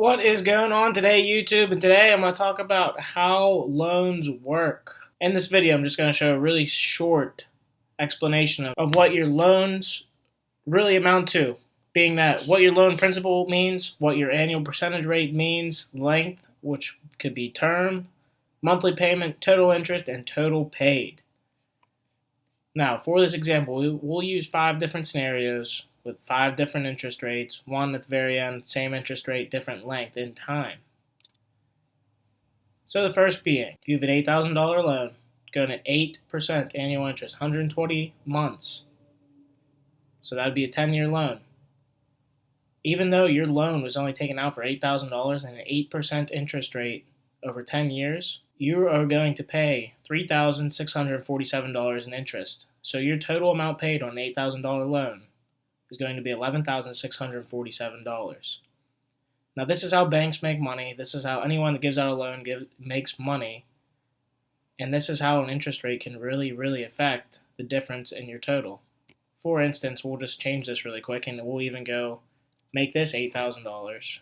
What is going on today, YouTube? And today I'm going to talk about how loans work. In this video, I'm just going to show a really short explanation of what your loans really amount to, being that what your loan principal means, what your annual percentage rate means, length, which could be term, monthly payment, total interest, and total paid. Now, for this example, we'll use 5 different scenarios with 5 different interest rates, one at the very end, same interest rate, different length in time. So the first being, if you have an $8,000 loan, going at 8% annual interest, 120 months. So that would be a 10-year loan. Even though your loan was only taken out for $8,000 and an 8% interest rate over 10 years, you are going to pay $3,647 in interest. So your total amount paid on an $8,000 loan is going to be $11,647. Now this is how banks make money. This is how anyone that gives out a loan makes money. And this is how an interest rate can really affect the difference in your total. For instance, we'll just change this really quick and we'll even go make this $8,000.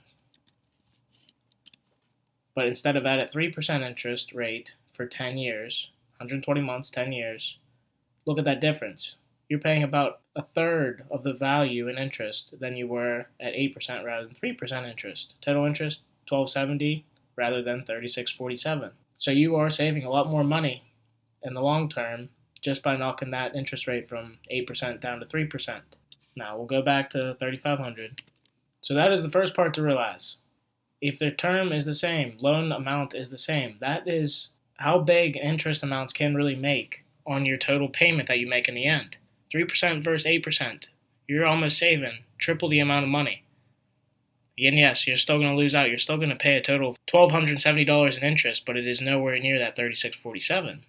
But instead of that at 3% interest rate for 10 years, 120 months, 10 years, look at that difference. You're paying about a third of the value in interest than you were at 8% rather than 3% interest. Total interest, $1,270 rather than $3,647. So you are saving a lot more money in the long term just by knocking that interest rate from 8% down to 3%. Now we'll go back to $3,500. So that is the first part to realize. If the term is the same, loan amount is the same, that is how big interest amounts can really make on your total payment that you make in the end. 3% versus 8%, you're almost saving triple the amount of money. Again, yes, you're still going to lose out. You're still going to pay a total of $1,270 in interest, but it is nowhere near that $3,647.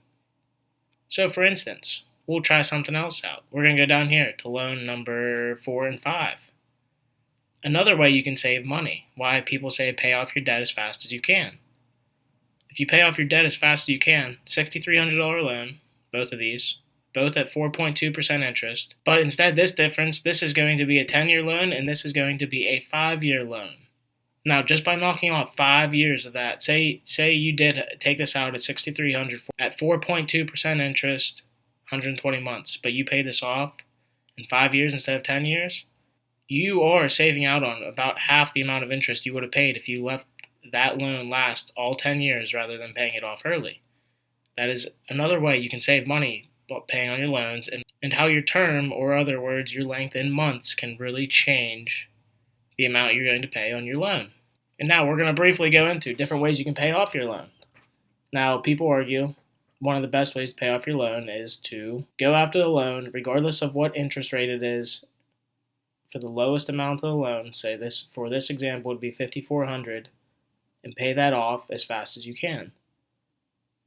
So for instance, we'll try something else out. We're going to go down here to loan number 4 and 5. Another way you can save money, why people say pay off your debt as fast as you can. If you pay off your debt as fast as you can, $6,300 loan, both of these, both at 4.2% interest. But instead, this is going to be a 10-year loan, and this is going to be a 5-year loan. Now, just by knocking off 5 years of that, say you did take this out at $6,300 at 4.2% interest, 120 months, but you pay this off in 5 years instead of 10 years, you are saving out on about half the amount of interest you would have paid if you left that loan last all 10 years rather than paying it off early. That is another way you can save money paying on your loans, and how your term, or other words, your length in months, can really change the amount you're going to pay on your loan. And now we're going to briefly go into different ways you can pay off your loan. Now, people argue one of the best ways to pay off your loan is to go after the loan, regardless of what interest rate it is, for the lowest amount of the loan. Say this, for this example, would be $5,400, and pay that off as fast as you can.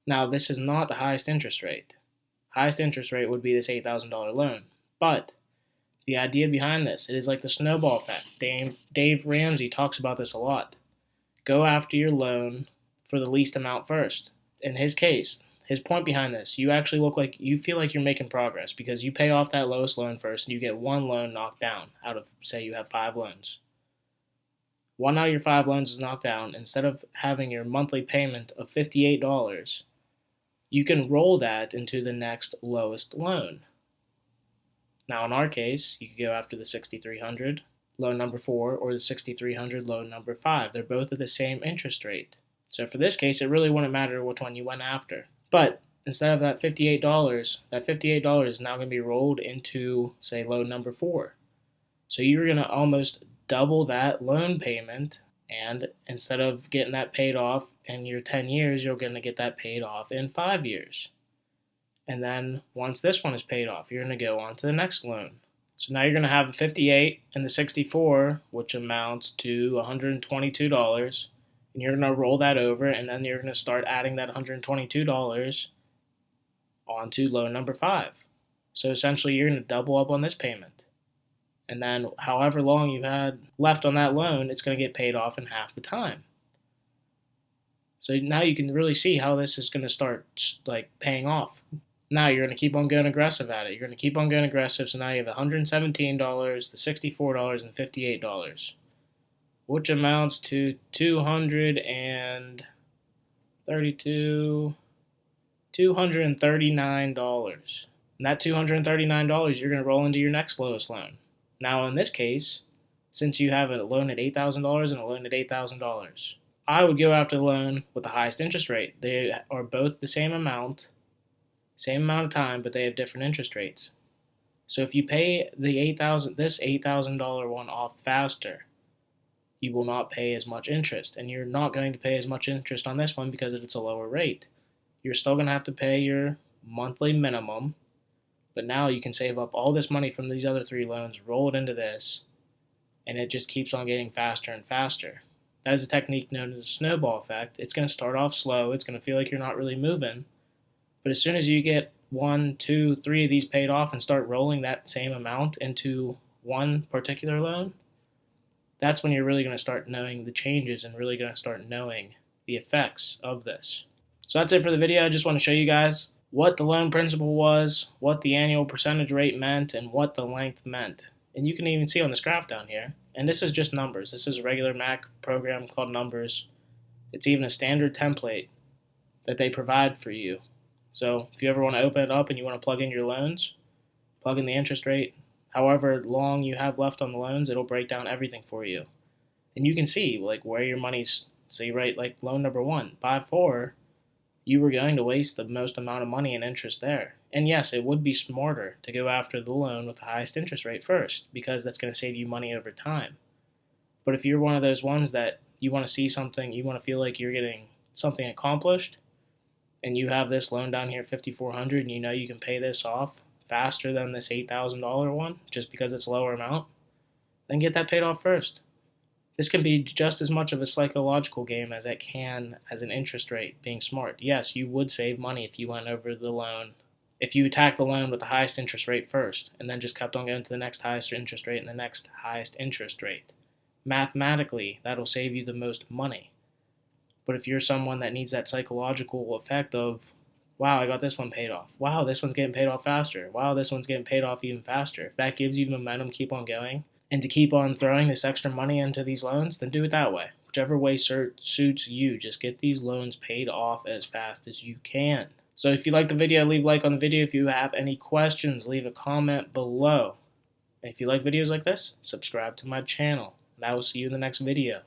Now, this is not the highest interest rate. Highest interest rate would be this $8,000 loan. But the idea behind this, it is like the snowball effect. Dave Ramsey talks about this a lot. Go after your loan for the least amount first. In his case, his point behind this, you actually you feel like you're making progress because you pay off that lowest loan first and you get one loan knocked down out of, say you have 5 loans. One out of your 5 loans is knocked down. Instead of having your monthly payment of $58, you can roll that into the next lowest loan. Now in our case, you could go after the $6,300 loan number 4 or the $6,300 loan number 5. They're both at the same interest rate. So for this case, it really wouldn't matter which one you went after. But instead of that $58 is now going to be rolled into, say, loan number 4. So you're going to almost double that loan payment, and instead of getting that paid off in your 10 years, you're going to get that paid off in 5 years. And then once this one is paid off, you're going to go on to the next loan. So now you're going to have the 58 and the 64, which amounts to $122, and you're going to roll that over, and then you're going to start adding that $122 onto loan number 5. So essentially, you're going to double up on this payment. And then however long you've had left on that loan, it's going to get paid off in half the time. So now you can really see how this is going to start paying off. Now you're going to keep on going aggressive at it. You're going to keep on going aggressive. So now you have $117, the $64, and $58. which amounts to $239. And that $239 you're going to roll into your next lowest loan. Now in this case, since you have a loan at $8,000 and a loan at $8,000, I would go after the loan with the highest interest rate. They are both the same amount of time, but they have different interest rates. So if you pay this $8,000 one off faster, you will not pay as much interest, and you're not going to pay as much interest on this one because it's a lower rate. You're still going to have to pay your monthly minimum, but now you can save up all this money from these other 3 loans, roll it into this, and it just keeps on getting faster and faster. That is a technique known as the snowball effect. It's going to start off slow. It's going to feel like you're not really moving. But as soon as you get 1, 2, 3 of these paid off and start rolling that same amount into one particular loan, that's when you're really going to start knowing the changes and really going to start knowing the effects of this. So that's it for the video. I just want to show you guys what the loan principal was, what the annual percentage rate meant, and what the length meant. And you can even see on this graph down here, and this is just numbers. This is a regular Mac program called Numbers. It's even a standard template that they provide for you. So if you ever want to open it up and you want to plug in your loans, plug in the interest rate, however long you have left on the loans, it'll break down everything for you. And you can see like where your money's, say right, like loan number 1, 5-4, you were going to waste the most amount of money in interest there. And yes, it would be smarter to go after the loan with the highest interest rate first, because that's going to save you money over time. But if you're one of those ones that you want to see something, you want to feel like you're getting something accomplished, and you have this loan down here, $5,400, and you know you can pay this off faster than this $8,000 one, just because it's a lower amount, then get that paid off first. This can be just as much of a psychological game as it can as an interest rate being smart. Yes, you would save money if you went over the loan, if you attacked the loan with the highest interest rate first, and then just kept on going to the next highest interest rate and the next highest interest rate. Mathematically, that'll save you the most money. But if you're someone that needs that psychological effect of, wow, I got this one paid off. Wow, this one's getting paid off faster. Wow, this one's getting paid off even faster. If that gives you momentum, keep on going, and to keep on throwing this extra money into these loans, then do it that way. Whichever way suits you, just get these loans paid off as fast as you can. So if you like the video, leave a like on the video. If you have any questions, leave a comment below. And if you like videos like this, subscribe to my channel. And I will see you in the next video.